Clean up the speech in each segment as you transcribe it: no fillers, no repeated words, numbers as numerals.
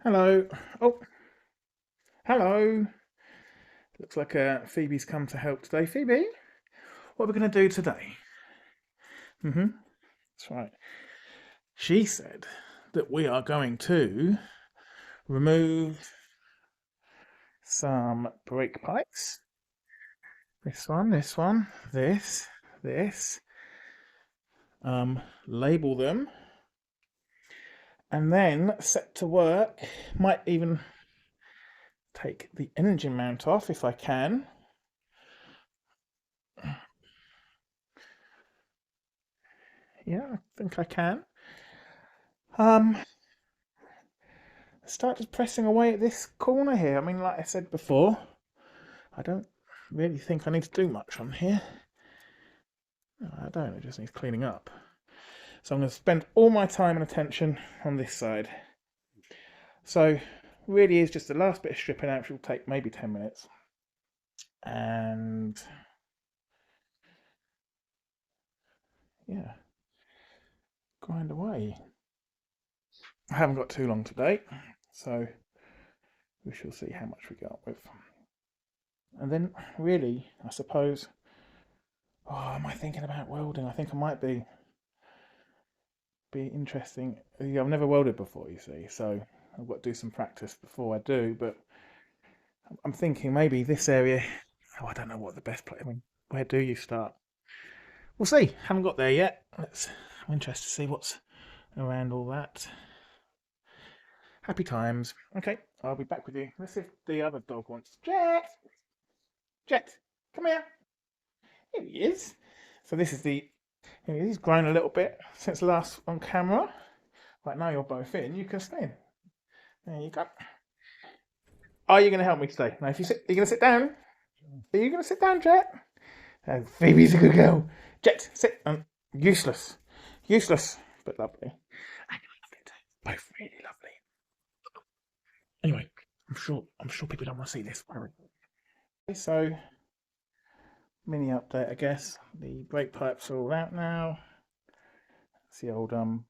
Hello. Oh, hello. Looks like Phoebe's come to help today. Phoebe, what are we going to do today? That's right. She said that we are going to remove some brake pipes. This one, this. Label them, and then set to work. Might even take the engine mount off if I can. Yeah, I think I can. Um, Start just pressing away at this corner here. I mean, like I said before, I don't really think I need to do much on here. No, I don't, it just needs cleaning up. So I'm going to spend all my time and attention on this side. So really is just the last bit of stripping out, which will take maybe 10 minutes. And yeah, grind away. I haven't got too long today, so we shall see how much we get with. And then really, I suppose, am I thinking about welding? I think I might be interesting. Yeah, I've never welded before, you see, so I've got to do some practice before I do. But I'm thinking maybe this area. Oh, I don't know what the best place. I mean, where do you start? We'll see. Haven't got there yet. I'm interested to see what's around all that. Happy times. Okay, I'll be back with you. Let's see if the other dog wants. Jet, Jet, come here. Here he is. So this is the. He's grown a little bit since last on camera. Right now you're both in. You can stay in. There you go. Are you going to help me today? Now, if you sit, are you going to sit down? Are you going to sit down, Jet? Phoebe's a good girl. Jet, sit. Useless, useless, but lovely. I love it. Both really lovely. Anyway, I'm sure people don't want to see this. So, mini update, I guess. The brake pipes are all out now. It's the old well,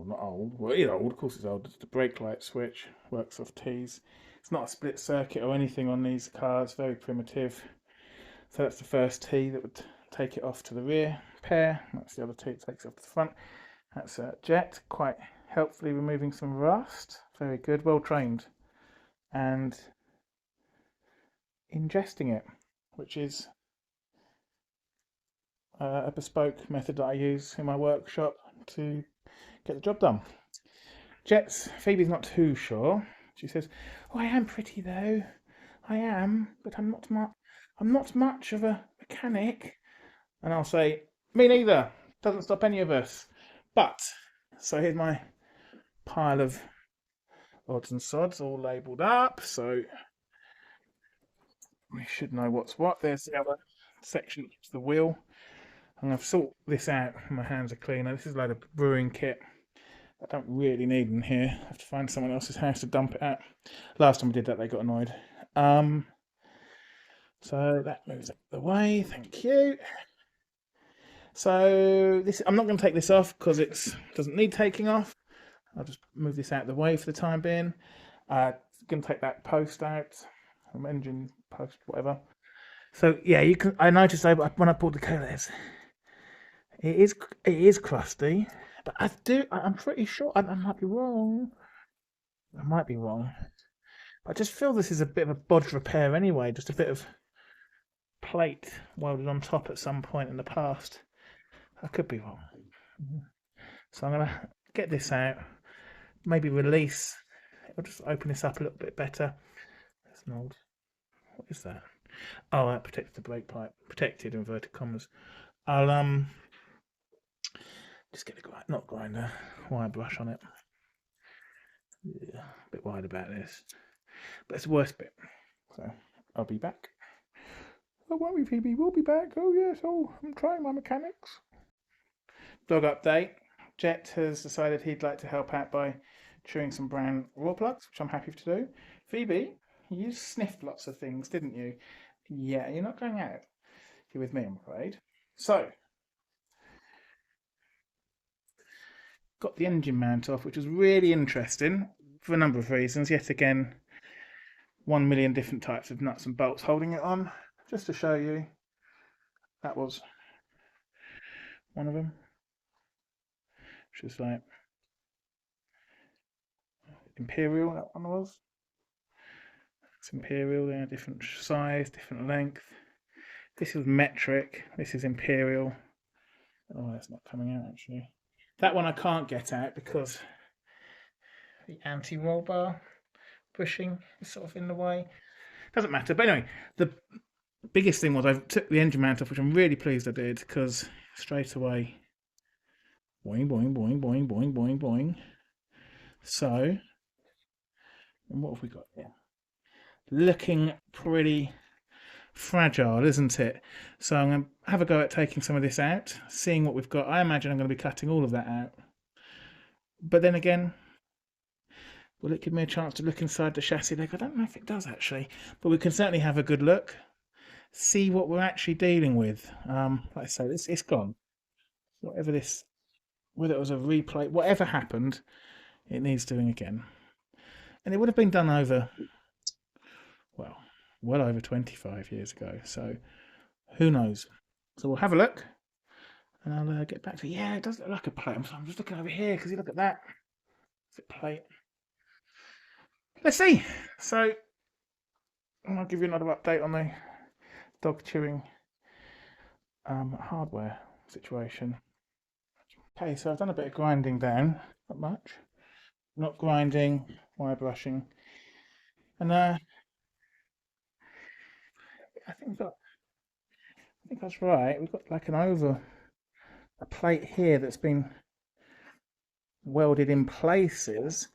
not old. Well, it's old. Of course, it's old. It's the brake light switch works off T's. It's not a split circuit or anything on these cars. Very primitive. So that's the first T that would take it off to the rear pair. That's the other T that takes it off to the front. That's a Jet, quite helpfully removing some rust. Very good, well trained. And ingesting it, which is a bespoke method that I use in my workshop to get the job done. Jet's, Phoebe's not too sure. She says, "Oh, I am pretty though. I am, but I'm not much of a mechanic." And I'll say, "Me neither. Doesn't stop any of us." But so here's my pile of odds and sods all labelled up. So we should know what's what. There's the other section, which is the wheel. I'm going to sort this out. My hands are clean. This is a load of brewing kit. I don't really need in here. I have to find someone else's house to dump it at. Last time we did that, they got annoyed. Um, so that moves out of the way. Thank you. So this, I'm not going to take this off because it doesn't need taking off. I'll just move this out of the way for the time being. Going to take that post out, engine post, whatever. So yeah, you can. I noticed when I pulled the colours, it is crusty, but I'm pretty sure. I might be wrong. I might be wrong. I just feel this is a bit of a bodge repair anyway. Just a bit of plate welded on top at some point in the past. I could be wrong. So I'm gonna get this out. Maybe release. I'll just open this up a little bit better. That's an old. What is that? Oh, that protects the brake pipe. Protected inverted commas. I'll just get the not grinder, wire brush on it. Yeah, a bit wide about this, but it's the worst bit. So I'll be back. Oh, won't we, Phoebe? We'll be back. Oh yes. Oh, I'm trying my mechanics. Dog update. Jet has decided he'd like to help out by chewing some brown raw plugs, which I'm happy to do. Phoebe, you sniffed lots of things, didn't you? Yeah, you're not going out. You're with me, I'm afraid. So got the engine mount off, which was really interesting for a number of reasons. Yet again, 1 million different types of nuts and bolts holding it on. Just to show you, that was one of them, which was like Imperial, that one was. It's Imperial, they're different size, different length. This is metric, this is Imperial. Oh, that's not coming out actually. That one I can't get out because the anti-roll bar bushing is sort of in the way. Doesn't matter. But anyway, the biggest thing was I took the engine mount off, which I'm really pleased I did, because straight away, boing, boing, boing, boing, boing, boing, boing. So, and what have we got here? Looking pretty fragile, isn't it? So I'm going to have a go at taking some of this out, seeing what we've got. I imagine I'm going to be cutting all of that out. But then again, will it give me a chance to look inside the chassis leg? I don't know if it does actually, but we can certainly have a good look, see what we're actually dealing with. Like I say, it's gone. Whatever this, whether it was a replay, whatever happened, it needs doing again. And it would have been done over, well over 25 years ago. So who knows? So we'll have a look, and I'll get back to you. Yeah, it does look like a plate. I'm just looking over here because you look at that. Is it plate? Let's see. So I'll give you another update on the dog chewing hardware situation. Okay, so I've done a bit of grinding down, not much. Not grinding, wire brushing. And I think I was right. We've got like a plate here that's been welded in places.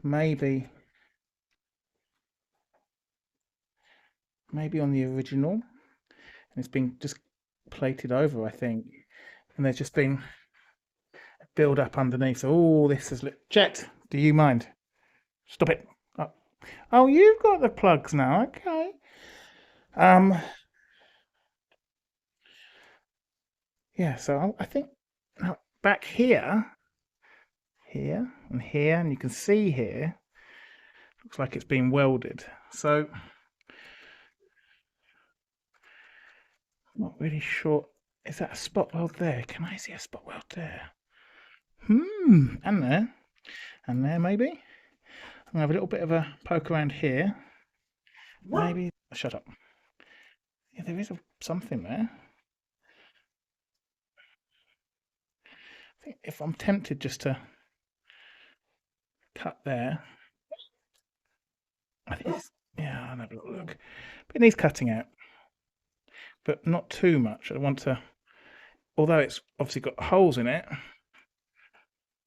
Maybe on the original, and it's been just plated over, I think. And there's just been a build up underneath. So all this is Jet, do you mind? Stop it. Oh, you've got the plugs now. Okay. Yeah, so I think now back here, and you can see here, looks like it's been welded. So I'm not really sure. Is that a spot weld there? Can I see a spot weld there? And there maybe. I'm gonna have a little bit of a poke around here. Maybe. Shut up. Yeah, there is something there. I think if I'm tempted just to cut there, I think yeah, I'll have a little look. But it needs cutting out, but not too much. I want to, although it's obviously got holes in it.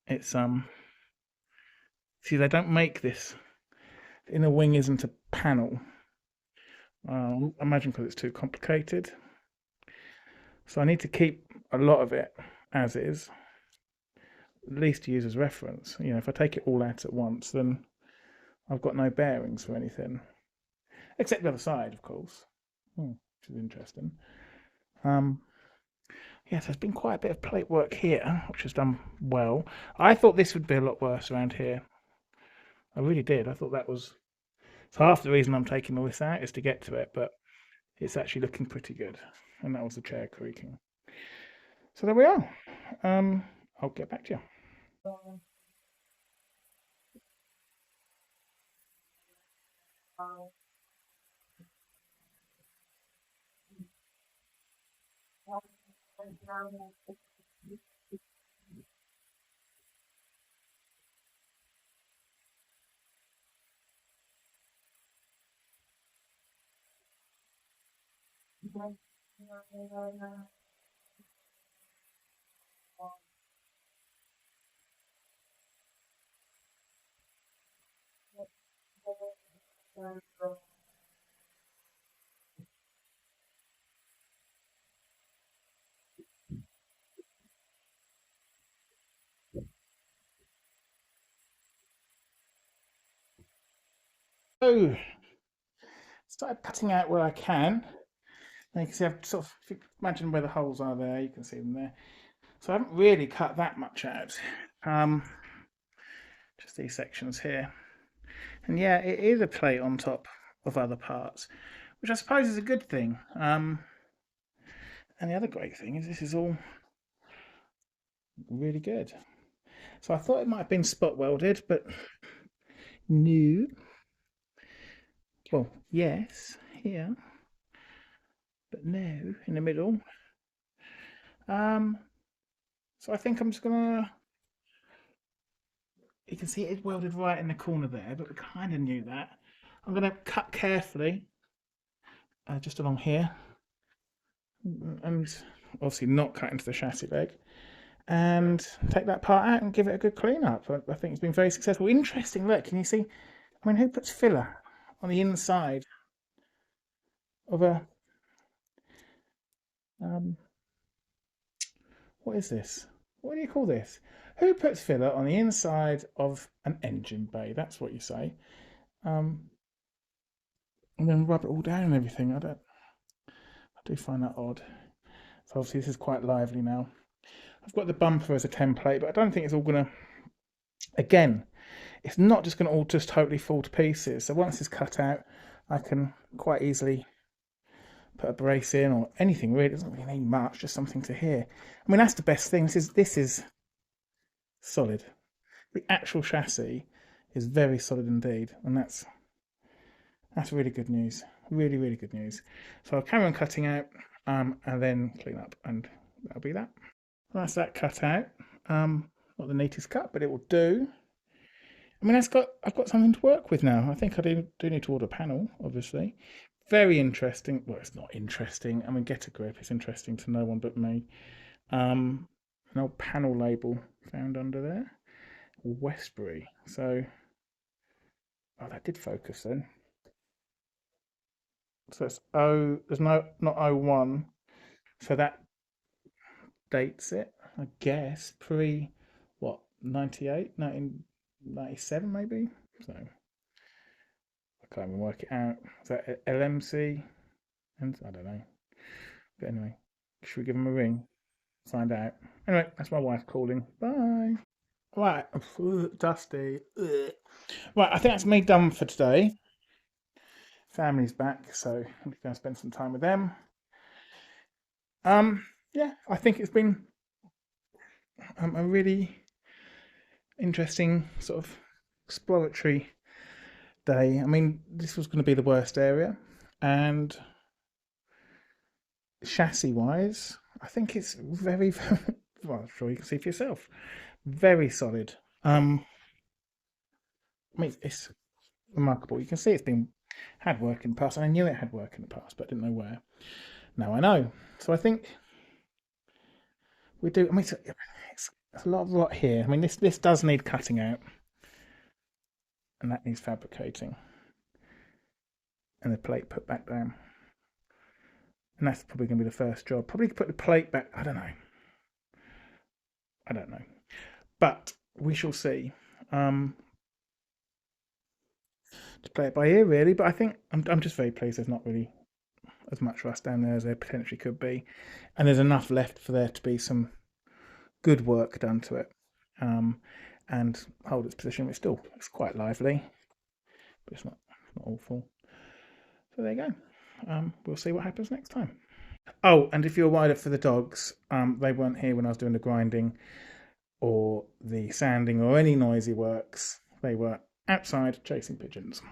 It's see, they don't make this. The inner wing isn't a panel. I imagine because it's too complicated. So I need to keep a lot of it as is, at least to use as reference. You know, if I take it all out at once, then I've got no bearings for anything, except the other side, of course, which is interesting. Yes, there's been quite a bit of plate work here, which has done well. I thought this would be a lot worse around here. I really did. I thought that was half the reason I'm taking all this out is to get to it, but it's actually looking pretty good. And that was the chair creaking. So there we are. I'll get back to you. So, started cutting out where I can. And you can see I've sort of, if you imagine where the holes are there, you can see them there. So I haven't really cut that much out. Just these sections here. And yeah, it is a plate on top of other parts, which I suppose is a good thing. And the other great thing is this is all really good. So I thought it might have been spot welded, but no. Well, yes, here, but no, in the middle. Um, so I think I'm just gonna. You can see it is welded right in the corner there, but we kind of knew that. I'm gonna cut carefully, just along here, and obviously not cut into the chassis leg, and take that part out and give it a good clean up. I think it's been very successful. Interesting. Look, can you see? I mean, who puts filler on the inside of a um, what is this? What do you call this? Who puts filler on the inside of an engine bay? That's what you say. Um, and then rub it all down and everything. I do find that odd. So obviously this is quite lively now. I've got the bumper as a template, but I don't think it's all gonna. Again, it's not just gonna all just totally fall to pieces. So once it's cut out, I can quite easily put a brace in or anything really. It doesn't really need much, just something to hear. I mean, that's the best thing. This is solid. The actual chassis is very solid indeed, and that's really good news. Really, really good news. So I'll carry on cutting out, and then clean up, and that'll be that. Well, that's that cut out. Not the neatest cut, but it will do. I mean, I've got something to work with now. I think I do need to order a panel, obviously. Very interesting. Well, it's not interesting. I mean, get a grip. It's interesting to no one but me. An old panel label found under there. Westbury. So, oh, that did focus then. So it's there's not 01. So that dates it, I guess, pre what, 98, 1997 maybe? So I can't even work it out. Is that LMC? And I don't know. But anyway, should we give him a ring? Find out. Anyway, that's my wife calling. Bye. Right, dusty. Ugh. Right, I think that's me done for today. Family's back, so I'm going to spend some time with them. Yeah, I think it's been a really interesting sort of exploratory day. I mean, this was going to be the worst area, and chassis wise, I think it's very, very well, I'm sure you can see for yourself. Very solid. I mean, it's remarkable. You can see it's been had work in the past, and I knew it had work in the past, but I didn't know where. Now I know. So I think we do. I mean, it's a lot of rot here. I mean, this does need cutting out, and that needs fabricating, and the plate put back down. And that's probably going to be the first job. Probably put the plate back. I don't know. I don't know. But we shall see. To play it by ear, really. But I think I'm just very pleased there's not really as much rust down there as there potentially could be. And there's enough left for there to be some good work done to it. And hold its position. It's quite lively, but it's not awful. So there you go. We'll see what happens next time. Oh, and if you're wired up for the dogs, they weren't here when I was doing the grinding or the sanding or any noisy works. They were outside chasing pigeons.